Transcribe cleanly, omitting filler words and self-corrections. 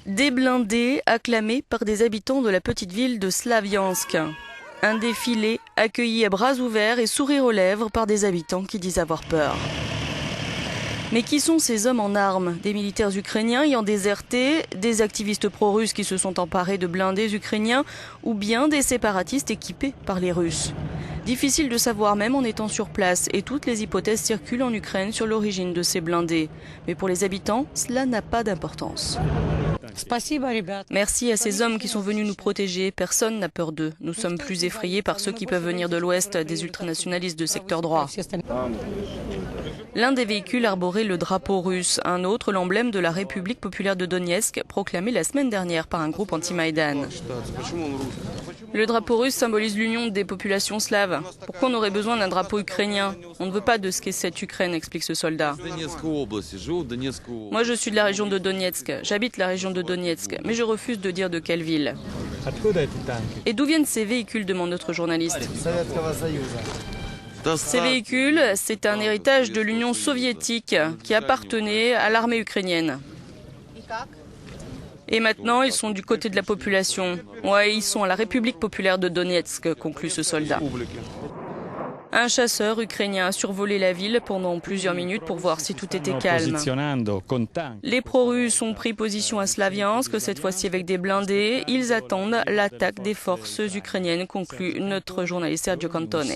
Des blindés acclamés par des habitants de la petite ville de Slaviansk. Un défilé accueilli à bras ouverts et sourire aux lèvres par des habitants qui disent avoir peur. Mais qui sont ces hommes en armes? Des militaires ukrainiens ayant déserté, des activistes pro-russes qui se sont emparés de blindés ukrainiens ou bien des séparatistes équipés par les Russes? Difficile de savoir même en étant sur place et toutes les hypothèses circulent en Ukraine sur l'origine de ces blindés. Mais pour les habitants, cela n'a pas d'importance. Merci à ces hommes qui sont venus nous protéger. Personne n'a peur d'eux. Nous sommes plus effrayés par ceux qui peuvent venir de l'Ouest, des ultranationalistes de secteur droit. L'un des véhicules arborait le drapeau russe, un autre l'emblème de la République populaire de Donetsk, proclamé la semaine dernière par un groupe anti-Maïdan. Le drapeau russe symbolise l'union des populations slaves. Pourquoi on aurait besoin d'un drapeau ukrainien? On ne veut pas de ce qu'est cette Ukraine, explique ce soldat. Moi je suis de la région de Donetsk, j'habite la région de Donetsk, mais je refuse de dire de quelle ville. Et d'où viennent ces véhicules, demande notre journaliste. Ces véhicules, c'est un héritage de l'Union soviétique qui appartenait à l'armée ukrainienne. Et maintenant, ils sont du côté de la population. Ouais, ils sont à la République populaire de Donetsk, conclut ce soldat. Un chasseur ukrainien a survolé la ville pendant plusieurs minutes pour voir si tout était calme. Les pro-russes ont pris position à Slaviansk, cette fois-ci avec des blindés. Ils attendent l'attaque des forces ukrainiennes, conclut notre journaliste Sergio Cantone.